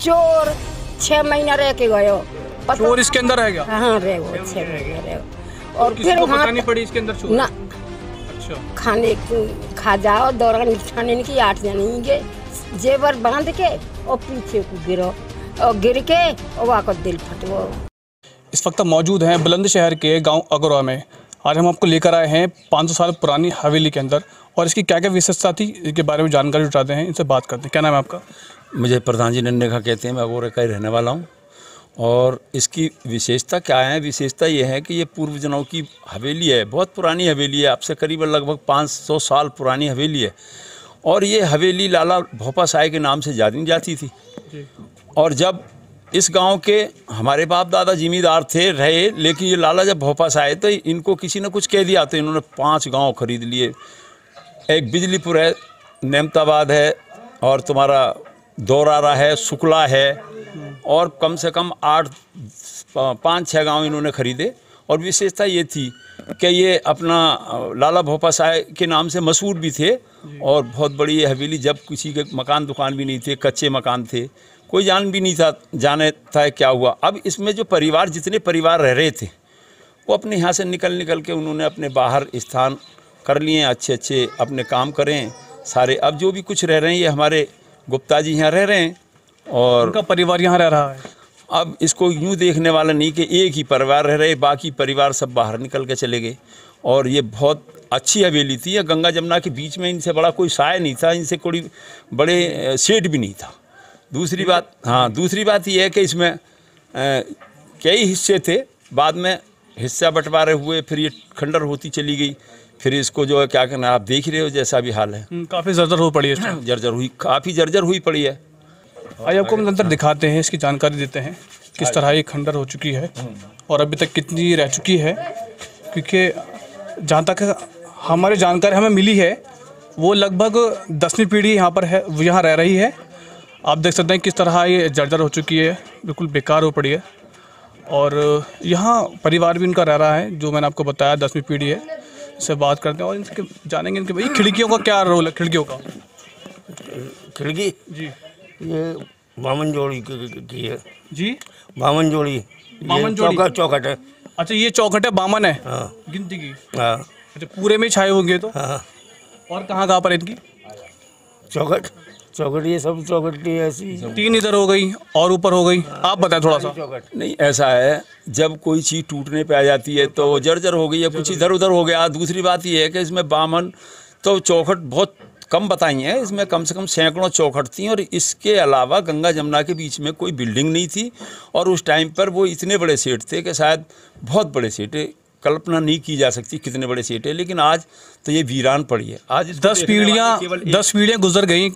चोर 6 महीना रह के गयो। चोर इसके अंदर है क्या? हाँ रह गो 6 महीना रह। और फिर वहाँ पता नहीं पड़ी इसके अंदर चोर ना अच्छा खाने खा जाओ दौरान खाने की 8 जने गए जेवर बांध के और पीछे को गिरो और गिर के और वाको दिल फटो। इस वक्त हम मौजूद हैं बुलंदशहर के गांव अगरवा में। आज हम आपको लेकर आए हैं 500 साल पुरानी हवेली के अंदर और इसकी क्या क्या विशेषता थी इसके बारे में जानकारी जुटाते हैं, इनसे बात करते हैं। क्या नाम है आपका? मुझे प्रधान जी नन्हे का कहते हैं, मैं अगोरे का ही रहने वाला हूँ। और इसकी विशेषता क्या है? विशेषता ये है कि ये पूर्वजों की हवेली है, बहुत पुरानी हवेली है, आपसे करीब लगभग 500 साल पुरानी हवेली है। और ये हवेली लाला भोपा साय के नाम से जानी जाती थी। और जब इस गांव के हमारे बाप दादा जिम्मेदार थे रहे, लेकिन ये लाला जब भोपास आए तो इनको किसी ने कुछ कह दिया तो इन्होंने 5 गांव खरीद लिए। एक बिजलीपुर है, नेमताबाद है, और तुम्हारा दौरारा है, शुक्ला है, और कम से कम 5-6 गांव इन्होंने खरीदे। और विशेषता ये थी कि ये अपना लाला भोपास आय के नाम से मशहूर भी थे। और बहुत बड़ी ये हवेली, जब किसी के मकान दुकान भी नहीं थे, कच्चे मकान थे, कोई जान भी नहीं था जाने था क्या हुआ। अब इसमें जो परिवार, जितने परिवार रह रहे थे, वो अपने यहाँ से निकल के उन्होंने अपने बाहर स्थान कर लिए, अच्छे अपने काम करें सारे। अब जो भी कुछ रह रहे हैं ये हमारे गुप्ता जी यहाँ रह रहे हैं और उनका परिवार यहाँ रह रहा है। अब इसको यूँ देखने वाला नहीं कि एक ही परिवार रह रहे, बाकी परिवार सब बाहर निकल के चले गए। और ये बहुत अच्छी हवेली थी। ये गंगा जमुना के बीच में, इनसे बड़ा कोई साय नहीं था, इनसे कोई बड़े सेठ भी नहीं था। दूसरी बात ये है कि इसमें कई हिस्से थे, बाद में हिस्सा बंटवारे हुए, फिर ये खंडर होती चली गई। फिर इसको जो है क्या करना, आप देख ही रहे हो जैसा भी हाल है। काफ़ी जर्जर हो पड़ी है, काफ़ी जर्जर हुई पड़ी है। आइए आपको हम अंदर दिखाते हैं, इसकी जानकारी देते हैं किस तरह ये खंडर हो चुकी है और अभी तक कितनी रह चुकी है। क्योंकि जहाँ तक हमारी जानकारी हमें मिली है वो लगभग 10वीं पीढ़ी यहाँ पर है, वो यहाँ रह रही है। आप देख सकते हैं किस तरह ये जर्जर हो चुकी है, बिल्कुल बेकार हो पड़ी है। और यहाँ परिवार भी इनका रह रहा है, जो मैंने आपको बताया 10वीं पीढ़ी है। इससे बात करते हैं और इनके जानेंगे इनके भाई खिड़कियों का क्या रोल है। खिड़कियों का खिड़की जी, ये बामन जोड़ी की है जी, बामन जोड़ी चौखट है। अच्छा, ये चौखट है, बामन है। हाँ। गिनती की। हाँ। अच्छा, पूरे में छाए होंगे तो। हाँ। और कहाँ पर इनकी चौखट ये सब चौखट की ऐसी 3 इधर हो गई और ऊपर हो गई। आप बताएं थोड़ा सा। नहीं, ऐसा है, जब कोई चीज़ टूटने पे आ जाती है तो जर्जर हो गई या कुछ इधर उधर हो गया। दूसरी बात ये है कि इसमें बामन तो चौखट बहुत कम बताई हैं, इसमें कम से कम सैकड़ों चौखट थी। और इसके अलावा गंगा जमुना के बीच में कोई बिल्डिंग नहीं थी। और उस टाइम पर वो इतने बड़े सेठ थे कि शायद बहुत बड़े सेठ, कल्पना नहीं की जा सकती कितने बड़े सेठ है। लेकिन आज तो ये वीरान पड़ी है। आज 10 पीढ़ियाँ गुजर गई।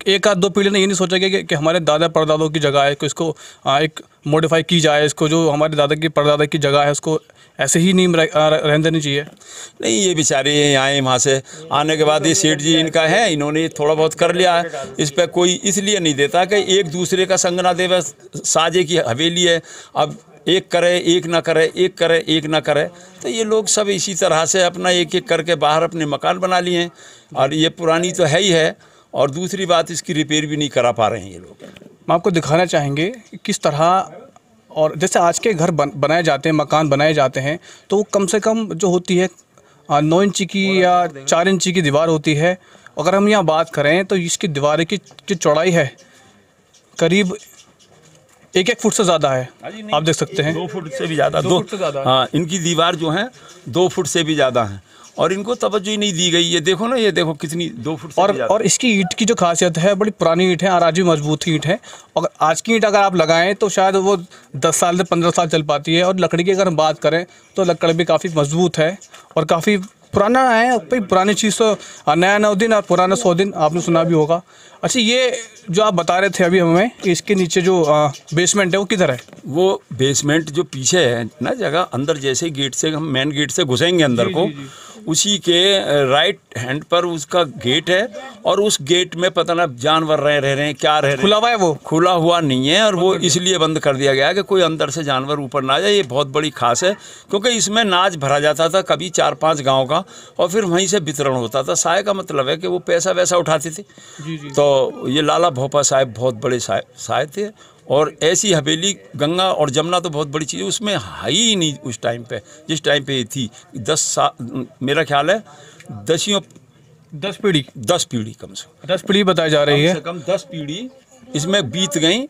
एक आध 2 पीढ़ी ने ये नहीं सोचा कि हमारे दादा परदादों की जगह है, इसको एक मॉडिफाई की जाए, इसको जो हमारे दादा की परदादा की जगह है उसको ऐसे ही नहीं रहने देनी चाहिए। नहीं, ये बेचारे आए वहाँ से आने के बाद ये सेठ जी इनका है, इन्होंने थोड़ा बहुत कर लिया है। इस पर कोई इसलिए नहीं देता कि एक दूसरे का संग ना देवे, साझे की हवेली है। अब एक करे एक ना करे, एक करे एक ना करे, तो ये लोग सब इसी तरह से अपना एक एक करके बाहर अपने मकान बना लिए हैं। और ये पुरानी तो है ही है, और दूसरी बात इसकी रिपेयर भी नहीं करा पा रहे हैं ये लोग। हम आपको दिखाना चाहेंगे कि किस तरह, और जैसे आज के घर बनाए जाते हैं, मकान बनाए जाते हैं, तो वो कम से कम जो होती है 9 इंची की या 4 इंची की दीवार होती है। अगर हम यहाँ बात करें तो इसकी दीवार की जो चौड़ाई है करीब 1 फुट से ज़्यादा है। आप देख सकते हैं 2 फुट से भी ज़्यादा, 2 फुट से ज़्यादा। हाँ, इनकी दीवार जो है 2 फुट से भी ज़्यादा है। और इनको तवज्जो ही नहीं दी गई। ये देखो ना, ये देखो कितनी 2 फुट से और इसकी ईंट की जो खासियत है, बड़ी पुरानी ईंट है और आज भी मजबूत ईंट है। और आज की ईंट अगर आप लगाएं तो शायद वो 10 साल से 15 साल चल पाती है। और लकड़ी की अगर हम बात करें तो लकड़ी भी काफ़ी मजबूत है और काफ़ी पुराना है। भाई पुरानी चीज़ तो नया 9 दिन और पुराना 100 दिन, आपने सुना भी होगा। अच्छा, ये जो आप बता रहे थे अभी हमें, इसके नीचे जो बेसमेंट है वो किधर है? वो बेसमेंट जो पीछे है ना जगह, अंदर जैसे गेट से हम मेन गेट से घुसेंगे अंदर को, उसी के राइट हैंड पर उसका गेट है और उस गेट में पता ना जानवर रह रहे हैं क्या रह रहे हैं। खुला हुआ है वो? खुला हुआ नहीं है और वो इसलिए बंद कर दिया गया है कि कोई अंदर से जानवर ऊपर ना आ जाए। ये बहुत बड़ी खास है क्योंकि इसमें नाच भरा जाता था कभी 4-5 गांव का और फिर वहीं से वितरण होता था। साय का मतलब है कि वो पैसा वैसा उठाते थे। तो ये लाला भोपा साहब बहुत बड़े साय थे और ऐसी हवेली गंगा और जमुना तो बहुत बड़ी चीज़ है, उसमें है ही नहीं उस टाइम पे जिस टाइम पे ये थी। 10 साल मेरा ख्याल है 10 पीढ़ी 10 पीढ़ी कम से कम 10 पीढ़ी बताई जा रही है। कम से कम 10 पीढ़ी इसमें बीत गई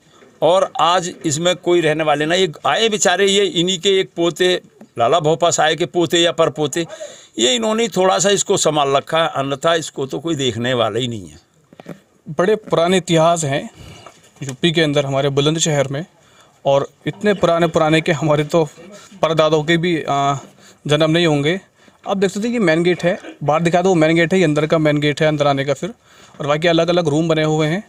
और आज इसमें कोई रहने वाले ना। ये आए बेचारे, ये इन्हीं के एक पोते लाला भोपा साय के पोते या परपोते, ये इन्होंने थोड़ा सा इसको संभाल रखा है, अन्यथा इसको तो कोई देखने वाला ही नहीं है। बड़े पुराने इतिहास हैं यूपी के अंदर, हमारे बुलंदशहर में, और इतने पुराने के हमारे तो परदादों के भी जन्म नहीं होंगे। आप देख सकते हैं कि मेन गेट है, बाहर दिखा दो वो मेन गेट है, ये अंदर का मेन गेट है अंदर आने का। फिर और बाकी अलग अलग रूम बने हुए हैं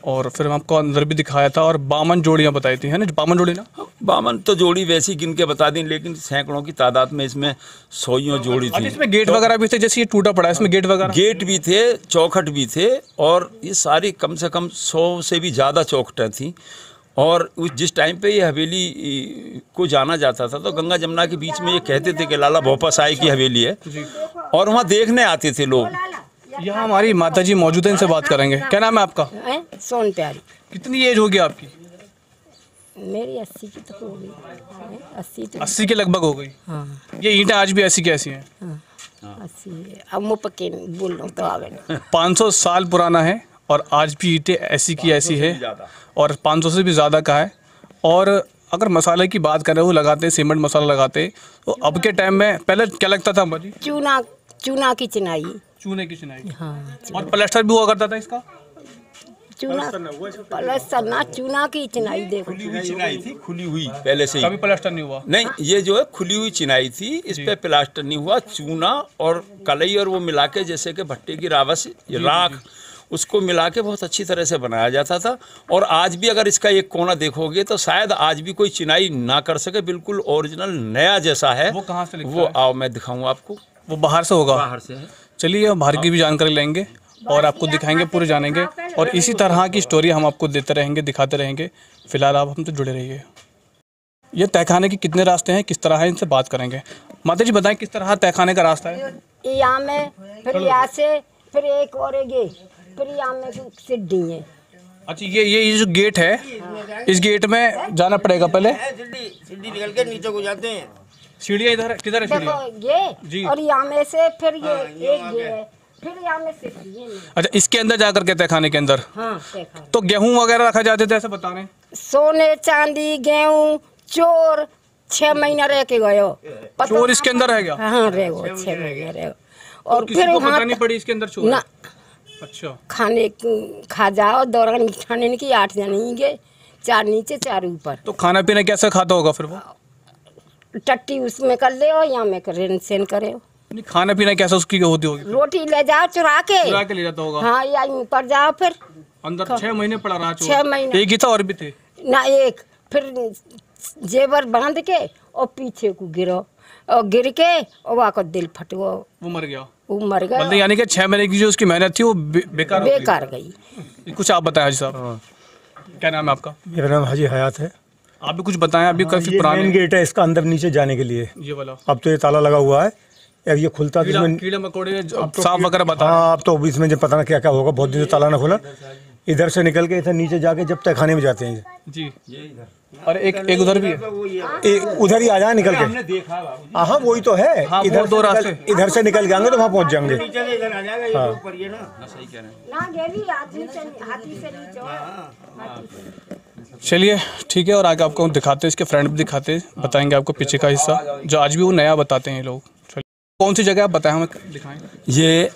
और फिर हम आपको अंदर भी दिखाया था और 52 जोड़ियाँ बताई थी, है ना? 52 जोड़ी ना? 52 तो जोड़ी वैसी गिन के बता दी, लेकिन सैकड़ों की तादाद में इसमें 100 जोड़ी थी। इसमें गेट वगैरह भी थे, जैसे ये टूटा पड़ा है इसमें गेट वगैरह? गेट भी थे, चौखट भी थे और ये सारी कम से कम 100 से भी ज़्यादा चौखटें थी। और जिस टाइम पे ये हवेली को जाना जाता था तो गंगा जमुना के बीच में ये कहते थे कि लाला भोपा साय की हवेली है और वहाँ देखने आते थे लोग। यहाँ हमारी माताजी मौजूद है, इनसे बात करेंगे। क्या नाम है आपका? सोन प्यारी। कितनी एज होगी आपकी? मेरी 80 की तो हो गई। 80 के लगभग हो गई। हाँ। ये ईंटें आज भी ऐसी की ऐसी हैं? हाँ 80। अब मुँह पक्के बोल रहा हूँ तो आ गए। 500 साल पुराना है और आज भी ईंटें ऐसी की ऐसी है और 500 से भी ज़्यादा का है। और अगर मसाले की बात करें, वो लगाते सीमेंट मसाला लगाते, तो अब के टाइम में पहले क्या लगता था अम्मा जी? चूना की चिनाई। चूने की चिनाई। हाँ। और प्लास्टर भी हुआ करता था इसका? प्लास्टर ना, चूना की चिनाई। देखो खुली हुई चिनाई थी, खुली हुई पहले से ही। कभी प्लास्टर नहीं हुआ? नहीं, ये जो है खुली हुई चिनाई थी, इस पे प्लास्टर नहीं हुआ। चूना और कलई और वो मिला के, जैसे कि भट्टे की रावस राख, उसको मिला के बहुत अच्छी तरह से बनाया जाता था। और आज भी अगर इसका एक कोना देखोगे तो शायद आज भी कोई चिनाई ना कर सके, बिल्कुल ओरिजिनल नया जैसा है। वो कहाँ से वो आओ मैं दिखाऊँ आपको। वो बाहर से होगा? बाहर से है। चलिए बाहर की भी जानकारी लेंगे और आपको दिखाएंगे, पूरे जानेंगे और इसी तरह की स्टोरी हम आपको देते रहेंगे, दिखाते रहेंगे। फिलहाल आप हमसे जुड़े रहिए। ये तहखाने के कितने रास्ते हैं, किस तरह है, इनसे बात करेंगे। माता जी बताएं किस तरह तहखाने का रास्ता है? यहाँ में, फिर यहाँ से, फिर एक और ये, फिर यहाँ में सीढ़ी है। अच्छा, ये जो गेट है, इस गेट में जाना पड़ेगा पहले। सीढ़ी निकल के नीचे को जाते हैं। सीढ़ियाँ इधर किधर है? देखो ये, और यहाँ में से फिर ये एक ये है, फिर यहाँ में से। अच्छा, इसके अंदर जाकर के तहखाने के अंदर? हाँ। तो गेहूं वगैरह रखा जाते थे, ऐसे बता रहे हैं? सोने चांदी गेहूं चोर 6 महीना रह के गयो। चोर इसके अंदर रह गया? हाँ रह गो 6 महीना रह। और फिर पता नहीं पड़ी इसके अंदर चोर? ना। अच्छा। खाने खा जाओ, दौरान खाने की 8 जने, 4 नीचे 4 ऊपर। तो खाना पीना कैसे खाता होगा फिर वो? टट्टी उसमें कर ले, यहाँ में रेन सेन करे। नहीं, खाना पीना कैसा उसकी होती होगी? रोटी ले जाओ चुरा के ले जाता होगा। हाँ, या कर जाओ फिर अंदर 6 महीने पड़ा रहा चोर? 6 महीने। एक ही था और भी थे? ना, एक। फिर जेवर बांध के और पीछे को गिरो और गिर के और वहाँ का दिल फटो, वो मर गया। वो मर गया। मतलब यानी कि 6 महीने की जो उसकी मेहनत थी वो बेकार गई। कुछ आप बताएं हाजी साहब। क्या नाम है आपका? मेरा नाम हाजी हयात है। आप भी कुछ बताएं। अभी काफी पुराना मेन गेट है इसका, अंदर नीचे जाने के लिए ये वाला। अब तो ये ताला लगा हुआ है, अब ये खुलता तो इसमें कीड़े मकोड़े सांप वगैरह बता। हाँ, अब तो इसमें जब पता ना क्या क्या होगा, बहुत दिन से ताला ना खुला। इधर से निकल के इधर नीचे जाके जब तहखाने में जाते हैं जी। और एक उधर भी है, उधर ही आ जाए निकल के। हाँ वही तो है। हाँ, इधर 2 रास्ते। इधर से निकल जाएंगे तो वहाँ पहुँच जाएंगे। चलिए ठीक है, और आगे आपको दिखाते हैं, इसके फ्रेंड भी दिखाते हैं, बताएंगे आपको पीछे का हिस्सा जो आज भी वो नया बताते हैं ये लोग। कौन सी जगह आप बताएं, हमें दिखाएं। ये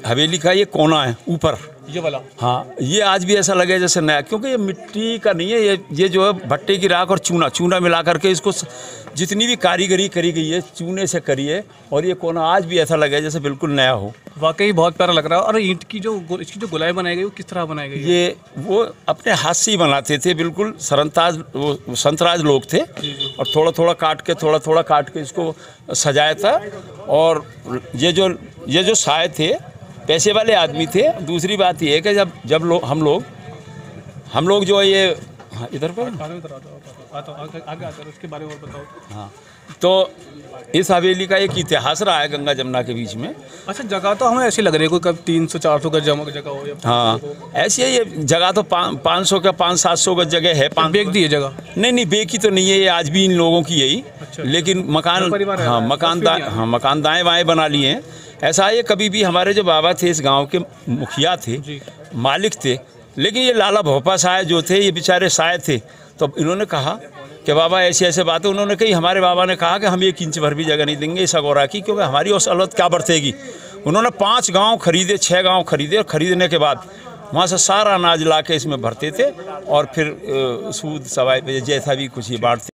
हवेली का ये कोना है, ऊपर ये वाला? हाँ, ये आज भी ऐसा लगे जैसे नया, क्योंकि ये मिट्टी का नहीं है, ये जो है भट्टे की राख और चूना मिला करके इसको जितनी भी कारीगरी करी गई है चूने से करी है, और ये कोना आज भी ऐसा लगे जैसे बिल्कुल नया हो। वाकई बहुत प्यारा लग रहा है। और ईंट की इसकी जो गोलाई बनाई गई वो किस तरह बनाई गई है? ये वो अपने हाथ से ही बनाते थे, बिल्कुल संतराज लोग थे, और थोड़ा थोड़ा काट के इसको सजाया था। और ये जो साए थे पैसे वाले आदमी थे। दूसरी बात ये है कि जब हम लोग जो है ये इधर पर आगे उसके बारे में और बताओ। हाँ, तो इस हवेली का एक इतिहास रहा है गंगा जमुना के बीच में। अच्छा, जगह तो हमें ऐसी लग रही है कोई कब 300-400 गज जगह हो या हाँ, ऐसी है ये जगह तो 500 का 500-700 गज जगह है। बेच दी है जगह? नहीं, बेची तो नहीं है, ये आज भी इन लोगों की यही। अच्छा, लेकिन मकान दाएं बाएं बना लिए हैं। ऐसा है, कभी भी हमारे जो बाबा थे इस गांव के मुखिया थे, मालिक थे, लेकिन ये लाला भोपा साय जो थे ये बेचारे साय थे। तो इन्होंने कहा कि बाबा ऐसे बातें उन्होंने कही। हमारे बाबा ने कहा कि हम 1 इंच भर भी जगह नहीं देंगे इस अगोरा की, क्योंकि हमारी उस हालत क्या बरतेगी। उन्होंने 5 गांव खरीदे, 6 गांव खरीदे, और खरीदने के बाद वहाँ से सारा अनाज ला के इसमें भरते थे, और फिर सूद सवाई पे जैसा भी कुछ ये बांटते।